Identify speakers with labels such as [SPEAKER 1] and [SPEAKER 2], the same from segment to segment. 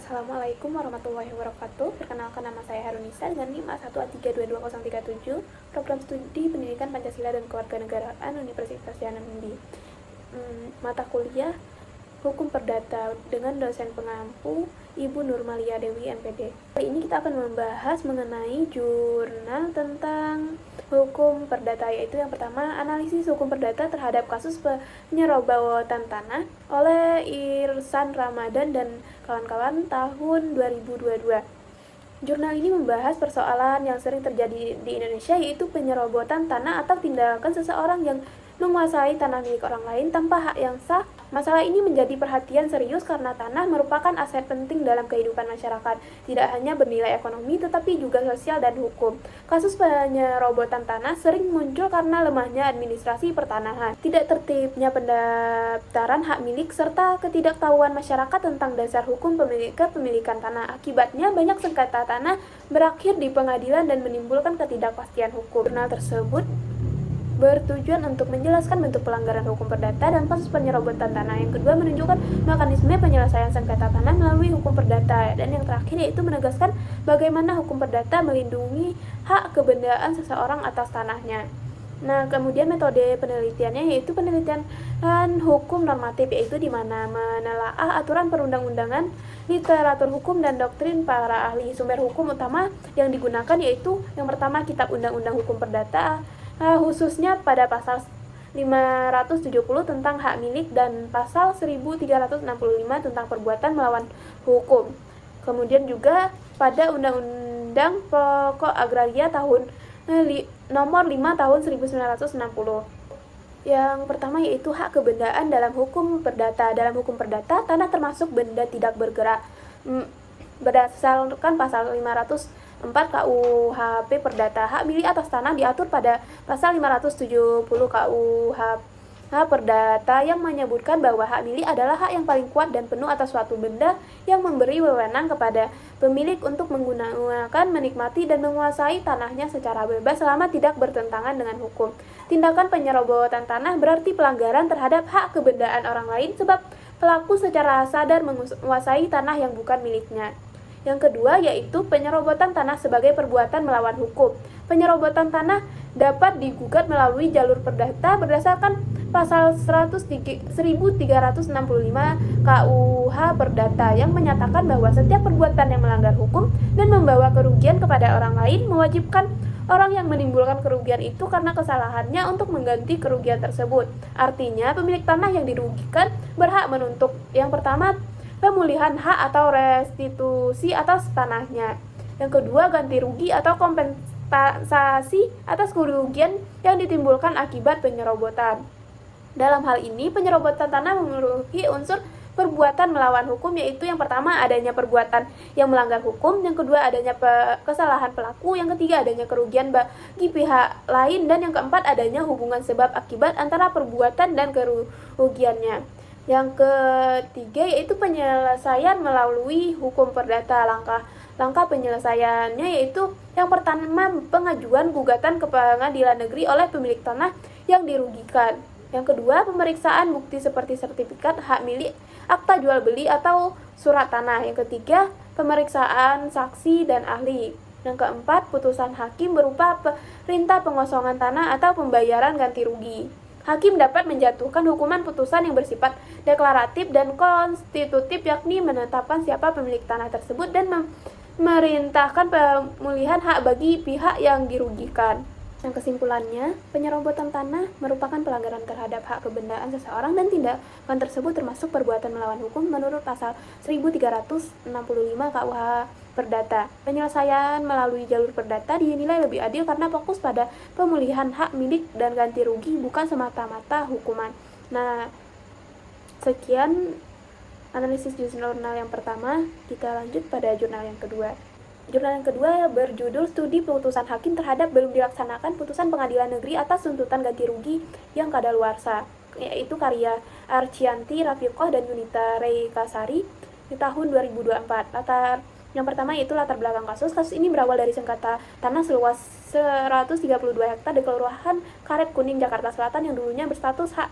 [SPEAKER 1] Assalamualaikum warahmatullahi wabarakatuh. Perkenalkan, nama saya Harunisa dengan NIM A1A3222037, Program Studi Pendidikan Pancasila dan Kewarganegaraan Universitas Hasanuddin. Mata kuliah Hukum Perdata dengan dosen pengampu Ibu Nurmalia Dewi MPD. Kali ini kita akan membahas mengenai jurnal tentang hukum perdata, yaitu yang pertama, analisis hukum perdata terhadap kasus penyerobotan tanah oleh Irsan Ramadan dan kawan-kawan tahun 2022. Jurnal ini membahas persoalan yang sering terjadi di Indonesia, yaitu penyerobotan tanah atau tindakan seseorang yang menguasai tanah milik orang lain tanpa hak yang sah. Masalah ini menjadi perhatian serius karena tanah merupakan aset penting dalam kehidupan masyarakat, tidak hanya bernilai ekonomi tetapi juga sosial dan hukum. Kasus penyerobotan tanah sering muncul karena lemahnya administrasi pertanahan, tidak tertibnya pendaftaran hak milik, serta ketidaktahuan masyarakat tentang dasar hukum kepemilikan tanah. Akibatnya banyak sengketa tanah berakhir di pengadilan dan menimbulkan ketidakpastian hukum. Jurnal tersebut bertujuan untuk menjelaskan bentuk pelanggaran hukum perdata dan kasus penyerobotan tanah. Yang kedua, menunjukkan mekanisme penyelesaian sengketa tanah melalui hukum perdata. Dan yang terakhir yaitu menegaskan bagaimana hukum perdata melindungi hak kebendaan seseorang atas tanahnya. Nah, kemudian metode penelitiannya yaitu penelitian hukum normatif, yaitu di mana menelaah aturan perundang-undangan, literatur hukum dan doktrin para ahli. Sumber hukum utama yang digunakan yaitu yang pertama, Kitab Undang-Undang Hukum Perdata, khususnya pada pasal 570 tentang hak milik dan pasal 1365 tentang perbuatan melawan hukum. Kemudian juga pada Undang-Undang Pokok Agraria tahun nomor 5 tahun 1960. Yang pertama yaitu hak kebendaan dalam hukum perdata. Dalam hukum perdata, tanah termasuk benda tidak bergerak. Berdasarkan pasal 504 KUHP Perdata, hak milik atas tanah diatur pada pasal 570 KUHP Perdata yang menyebutkan bahwa hak milik adalah hak yang paling kuat dan penuh atas suatu benda yang memberi wewenang kepada pemilik untuk menggunakan, menikmati, dan menguasai tanahnya secara bebas selama tidak bertentangan dengan hukum. Tindakan penyerobotan tanah berarti pelanggaran terhadap hak kebendaan orang lain sebab pelaku secara sadar menguasai tanah yang bukan miliknya. Yang kedua yaitu penyerobotan tanah sebagai perbuatan melawan hukum. Penyerobotan tanah dapat digugat melalui jalur perdata berdasarkan pasal 1365 KUH Perdata yang menyatakan bahwa setiap perbuatan yang melanggar hukum dan membawa kerugian kepada orang lain mewajibkan orang yang menimbulkan kerugian itu karena kesalahannya untuk mengganti kerugian tersebut. Artinya, pemilik tanah yang dirugikan berhak menuntut yang pertama, pemulihan hak atau restitusi atas tanahnya. Yang kedua, ganti rugi atau kompensasi atas kerugian yang ditimbulkan akibat penyerobotan. Dalam hal ini, penyerobotan tanah memenuhi unsur perbuatan melawan hukum, yaitu yang pertama adanya perbuatan yang melanggar hukum, yang kedua adanya kesalahan pelaku, yang ketiga adanya kerugian bagi pihak lain, dan yang keempat adanya hubungan sebab akibat antara perbuatan dan kerugiannya. Yang ketiga yaitu penyelesaian melalui hukum perdata. Langkah penyelesaiannya yaitu yang pertama, pengajuan gugatan ke pengadilan negeri oleh pemilik tanah yang dirugikan. Yang kedua, pemeriksaan bukti seperti sertifikat hak milik, akta jual beli atau surat tanah. Yang ketiga, pemeriksaan saksi dan ahli. Yang keempat, putusan hakim berupa perintah pengosongan tanah atau pembayaran ganti rugi. Hakim dapat menjatuhkan hukuman putusan yang bersifat deklaratif dan konstitutif, yakni menetapkan siapa pemilik tanah tersebut dan memerintahkan pemulihan hak bagi pihak yang dirugikan. Yang kesimpulannya, penyerobotan tanah merupakan pelanggaran terhadap hak kebendaan seseorang dan tindakan tersebut termasuk perbuatan melawan hukum menurut pasal 1365 KUH Perdata. Penyelesaian melalui jalur perdata dinilai lebih adil karena fokus pada pemulihan hak milik dan ganti rugi, bukan semata-mata hukuman. Nah, sekian analisis jurnal yang pertama. Kita lanjut pada jurnal yang kedua. Jurnal yang kedua berjudul Studi Putusan Hakim Terhadap Belum Dilaksanakan Putusan Pengadilan Negeri Atas Tuntutan Ganti Rugi yang Kadaluarsa, yaitu karya Archianti Rafiqoh dan Yunita Reykasari di tahun 2024. Yang pertama yaitu latar belakang kasus. Kasus ini berawal dari sengketa tanah seluas 132 hektar di Kelurahan Karet Kuning, Jakarta Selatan yang dulunya berstatus hak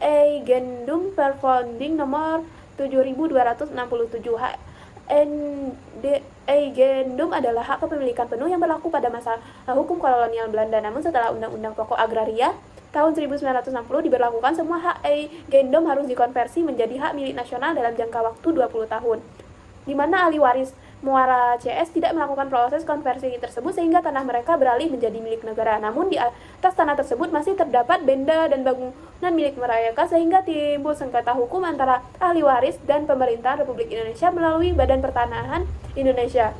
[SPEAKER 1] Eigendom Performing nomor 7267. Eigendom adalah hak kepemilikan penuh yang berlaku pada masa hukum kolonial Belanda. Namun setelah Undang-Undang Pokok Agraria tahun 1960 diberlakukan, semua hak eigendom harus dikonversi menjadi hak milik nasional dalam jangka waktu 20 tahun. Di mana ahli waris Muara CS tidak melakukan proses konversi tersebut sehingga tanah mereka beralih menjadi milik negara. Namun di atas tanah tersebut masih terdapat benda dan bangunan milik mereka sehingga timbul sengketa hukum antara ahli waris dan pemerintah Republik Indonesia melalui Badan Pertanahan Indonesia.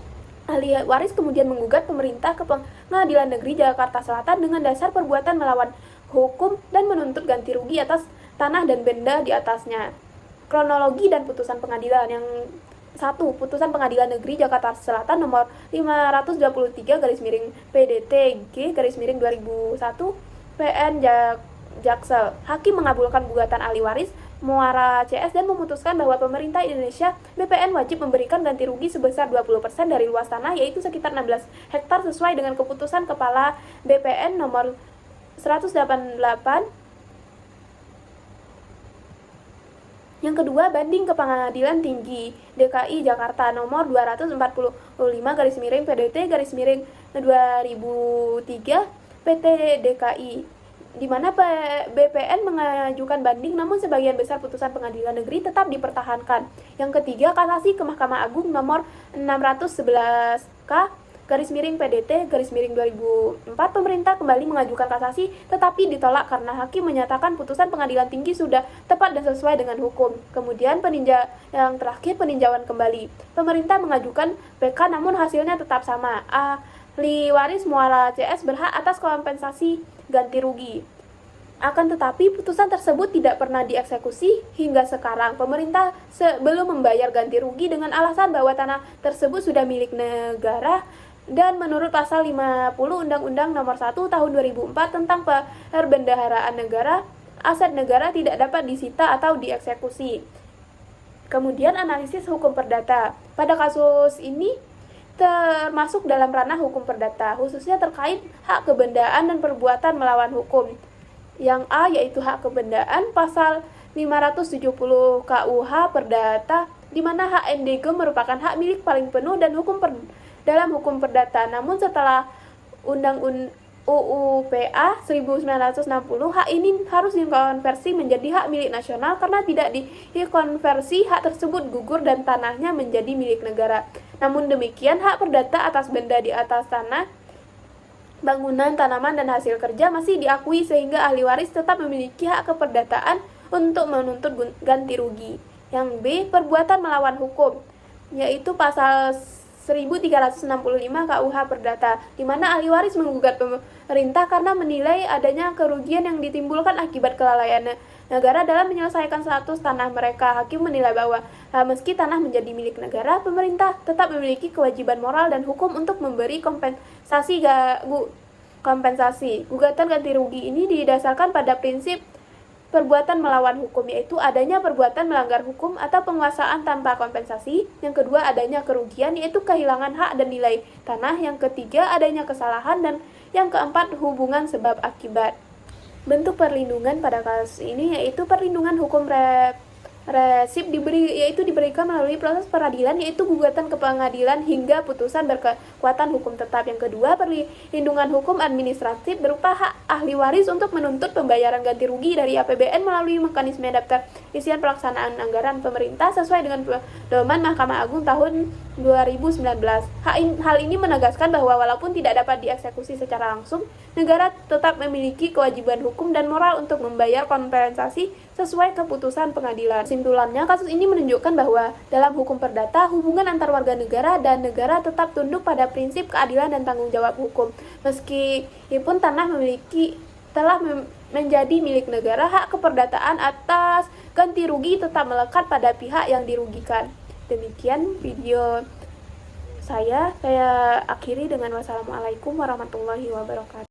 [SPEAKER 1] Ahli waris kemudian menggugat pemerintah ke Pengadilan Negeri Jakarta Selatan dengan dasar perbuatan melawan hukum dan menuntut ganti rugi atas tanah dan benda di atasnya. Kronologi dan putusan pengadilan. Yang 1. Putusan Pengadilan Negeri Jakarta Selatan nomor 523/PDT-G/2001 PN Jaksel. Hakim mengabulkan gugatan ahli waris Muara CS dan memutuskan bahwa pemerintah Indonesia BPN wajib memberikan ganti rugi sebesar 20% dari luas tanah, yaitu sekitar 16 hektar sesuai dengan keputusan Kepala BPN nomor 188. Yang kedua, banding ke Pengadilan Tinggi DKI Jakarta nomor 245/PDT-2003 PT DKI, di mana BPN mengajukan banding namun sebagian besar putusan pengadilan negeri tetap dipertahankan. Yang ketiga, kasasi ke Mahkamah Agung nomor 611/PDT-2004 pemerintah kembali mengajukan kasasi tetapi ditolak karena hakim menyatakan putusan pengadilan tinggi sudah tepat dan sesuai dengan hukum. Kemudian yang terakhir, peninjauan kembali. Pemerintah mengajukan PK namun hasilnya tetap sama. Ahli waris Muara CS berhak atas kompensasi ganti rugi. Akan tetapi putusan tersebut tidak pernah dieksekusi hingga sekarang. Pemerintah belum membayar ganti rugi dengan alasan bahwa tanah tersebut sudah milik negara. Dan menurut pasal 50 Undang-Undang Nomor 1 Tahun 2004 tentang Perbendaharaan Negara, aset negara tidak dapat disita atau dieksekusi. Kemudian analisis hukum perdata. Pada kasus ini termasuk dalam ranah hukum perdata, khususnya terkait hak kebendaan dan perbuatan melawan hukum. Yang A yaitu hak kebendaan, pasal 570 KUH Perdata, di mana hak endogem merupakan hak milik paling penuh dan dalam hukum perdata. Namun setelah UU PA 1960, hak ini harus dikonversi menjadi hak milik nasional karena tidak dikonversi hak tersebut gugur dan tanahnya menjadi milik negara. Namun demikian, hak perdata atas benda di atas tanah, bangunan, tanaman, dan hasil kerja masih diakui sehingga ahli waris tetap memiliki hak keperdataan untuk menuntut ganti rugi. Yang B, perbuatan melawan hukum, yaitu pasal 1365 KUH Perdata, di mana ahli waris menggugat pemerintah karena menilai adanya kerugian yang ditimbulkan akibat kelalaian negara dalam menyelesaikan status tanah mereka. Hakim menilai bahwa meski tanah menjadi milik negara, pemerintah tetap memiliki kewajiban moral dan hukum untuk memberi kompensasi. Gugatan ganti rugi ini didasarkan pada prinsip perbuatan melawan hukum, yaitu adanya perbuatan melanggar hukum atau penguasaan tanpa kompensasi. Yang kedua, adanya kerugian, yaitu kehilangan hak dan nilai tanah. Yang ketiga, adanya kesalahan. Dan yang keempat, hubungan sebab akibat. Bentuk perlindungan pada kasus ini yaitu perlindungan hukum resip diberikan melalui proses peradilan, yaitu gugatan ke pengadilan hingga putusan berkekuatan hukum tetap. Yang kedua, perlindungan hukum administratif berupa hak ahli waris untuk menuntut pembayaran ganti rugi dari APBN melalui mekanisme daftar isian pelaksanaan anggaran pemerintah sesuai dengan pedoman Mahkamah Agung tahun 2019. Hal ini menegaskan bahwa walaupun tidak dapat dieksekusi secara langsung, negara tetap memiliki kewajiban hukum dan moral untuk membayar kompensasi sesuai keputusan pengadilan. Kesimpulannya, kasus ini menunjukkan bahwa dalam hukum perdata, hubungan antar warga negara dan negara tetap tunduk pada prinsip keadilan dan tanggung jawab hukum. Meskipun tanah telah menjadi milik negara, hak keperdataan atas ganti rugi tetap melekat pada pihak yang dirugikan. Demikian video saya akhiri dengan wassalamualaikum warahmatullahi wabarakatuh.